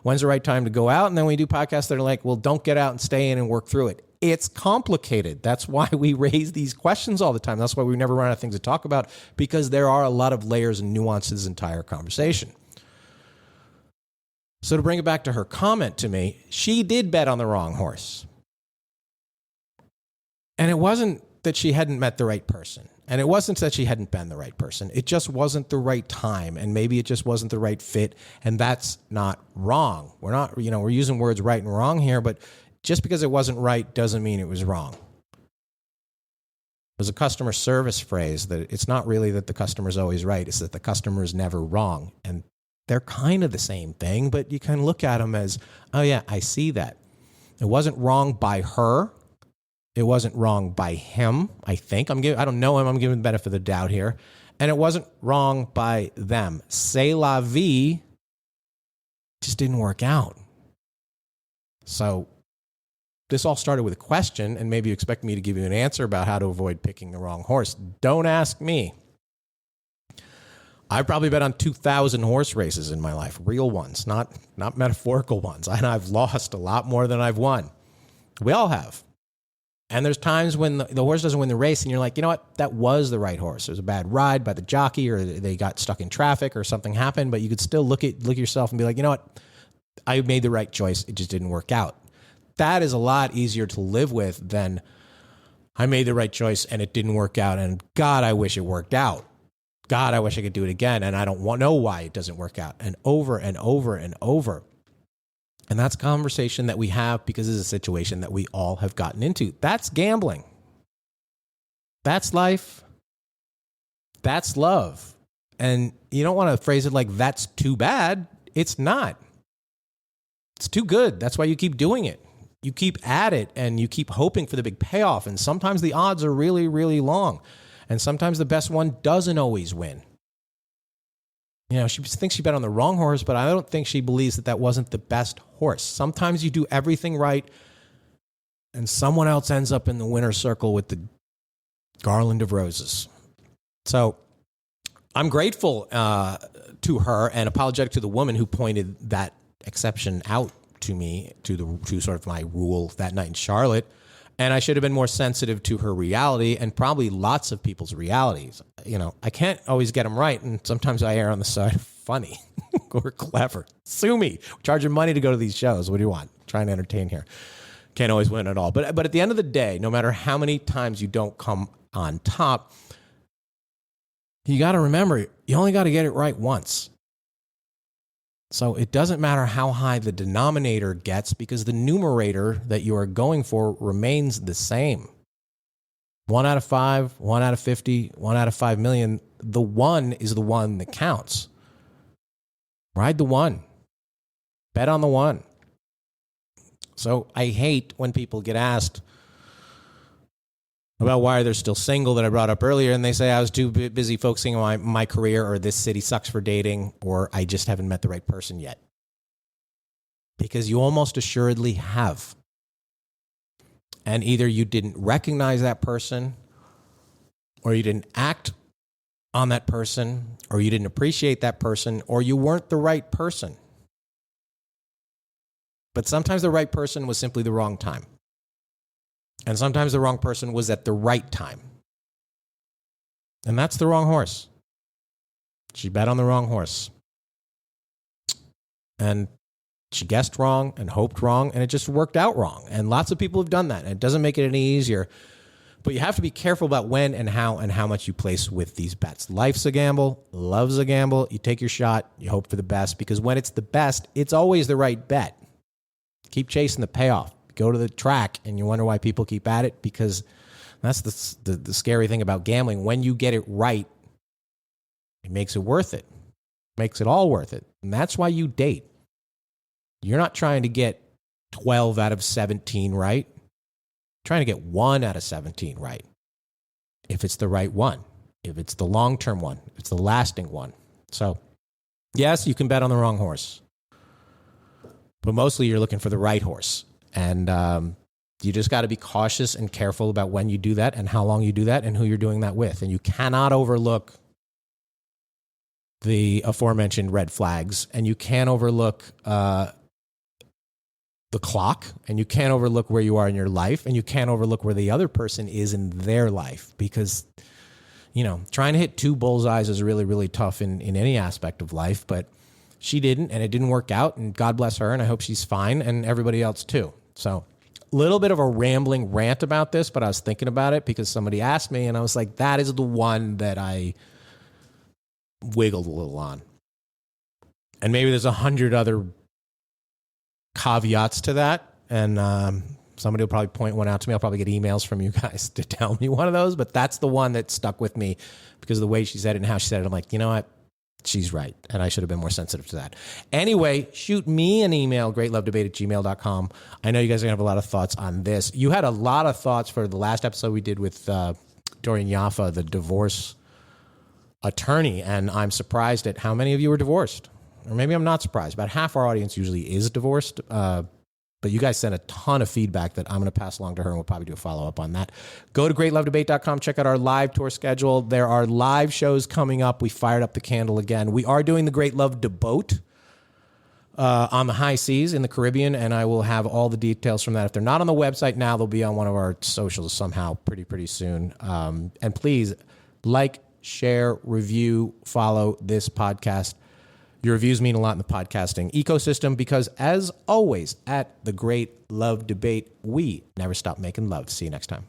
When's the right time to go out? And then we do podcasts that are like, well, don't get out and stay in and work through it. It's complicated. That's why we raise these questions all the time. That's why we never run out of things to talk about, because there are a lot of layers and nuances to this entire conversation. So to bring it back to her comment to me, she did bet on the wrong horse. And it wasn't that she hadn't met the right person. And it wasn't that she hadn't been the right person. It just wasn't the right time. And maybe it just wasn't the right fit. And that's not wrong. We're not, we're using words right and wrong here, but just because it wasn't right doesn't mean it was wrong. There's a customer service phrase that it's not really that the customer's always right. It's that the customer is never wrong. And they're kind of the same thing, but you can look at them as, oh yeah, I see that. It wasn't wrong by her. It wasn't wrong by him, I think. I don't know him. I'm giving the benefit of the doubt here. And it wasn't wrong by them. C'est la vie. Just didn't work out. So this all started with a question, and maybe you expect me to give you an answer about how to avoid picking the wrong horse. Don't ask me. I've probably bet on 2,000 horse races in my life, real ones, not metaphorical ones. And I've lost a lot more than I've won. We all have. And there's times when the horse doesn't win the race, and you're like, you know what? That was the right horse. It was a bad ride by the jockey, or they got stuck in traffic, or something happened. But you could still look at yourself and be like, you know what? I made the right choice. It just didn't work out. That is a lot easier to live with than I made the right choice and it didn't work out. And God, I wish it worked out. God, I wish I could do it again. And I don't know why it doesn't work out. And over and over and over. And that's a conversation that we have because it's a situation that we all have gotten into. That's gambling. That's life. That's love. And you don't want to phrase it like that's too bad. It's not. It's too good. That's why you keep doing it. You keep at it and you keep hoping for the big payoff. And sometimes the odds are really, really long. And sometimes the best one doesn't always win. She thinks she bet on the wrong horse, but I don't think she believes that wasn't the best horse. Sometimes you do everything right and someone else ends up in the winner's circle with the garland of roses. So I'm grateful to her and apologetic to the woman who pointed that exception out to me, to sort of my rule that night in Charlotte. And I should have been more sensitive to her reality and probably lots of people's realities. I can't always get them right. And sometimes I err on the side of funny or clever. Sue me. We're charging money to go to these shows. What do you want? Trying to entertain here. Can't always win at all. But at the end of the day, no matter how many times you don't come on top, you got to remember, you only got to get it right once. So it doesn't matter how high the denominator gets because the numerator that you are going for remains the same. 1 out of 5, 1 out of 50, 1 out of 5 million. The one is the one that counts. Ride the one. Bet on the one. So I hate when people get asked about why they're still single that I brought up earlier, and they say I was too busy focusing on my career, or this city sucks for dating, or I just haven't met the right person yet. Because you almost assuredly have. And either you didn't recognize that person, or you didn't act on that person, or you didn't appreciate that person, or you weren't the right person. But sometimes the right person was simply the wrong time. And sometimes the wrong person was at the right time. And that's the wrong horse. She bet on the wrong horse. And she guessed wrong and hoped wrong, and it just worked out wrong. And lots of people have done that, and it doesn't make it any easier. But you have to be careful about when and how much you place with these bets. Life's a gamble. Love's a gamble. You take your shot. You hope for the best, because when it's the best, it's always the right bet. Keep chasing the payoff. Go to the track and you wonder why people keep at it, because that's the scary thing about gambling. When you get it right, it makes it worth it. Makes it all worth it. And that's why you date. You're not trying to get 12 out of 17 right. You're trying to get 1 out of 17 right. If it's the right one. If it's the long-term one. If it's the lasting one. So, yes, you can bet on the wrong horse. But mostly you're looking for the right horse. And you just got to be cautious and careful about when you do that and how long you do that and who you're doing that with. And you cannot overlook the aforementioned red flags. And you can't overlook the clock, and you can't overlook where you are in your life, and you can't overlook where the other person is in their life, because, trying to hit 2 bullseyes is really, really tough in any aspect of life, but she didn't, and it didn't work out, and God bless her, and I hope she's fine, and everybody else too. So a little bit of a rambling rant about this, but I was thinking about it because somebody asked me, and I was like, that is the one that I wiggled a little on. And maybe there's 100 other caveats to that, and somebody will probably point one out to me. I'll probably get emails from you guys to tell me one of those, but that's the one that stuck with me because of the way she said it and how she said it. I'm like, you know what? She's right, and I should have been more sensitive to that. Anyway, shoot me an email, greatlovedebate@gmail.com. I know you guys are going to have a lot of thoughts on this. You had a lot of thoughts for the last episode we did with Dorian Yaffa, the divorce attorney, and I'm surprised at how many of you were divorced. Or maybe I'm not surprised. About half our audience usually is divorced, but you guys sent a ton of feedback that I'm going to pass along to her, and we'll probably do a follow-up on that. Go to greatlovedebate.com. Check out our live tour schedule. There are live shows coming up. We fired up the candle again. We are doing the Great Love Deboat on the high seas in the Caribbean, and I will have all the details from that. If they're not on the website now, they'll be on one of our socials somehow pretty soon. And please like, share, review, follow this podcast. Your reviews mean a lot in the podcasting ecosystem because, as always, at the Great Love Debate, we never stop making love. See you next time.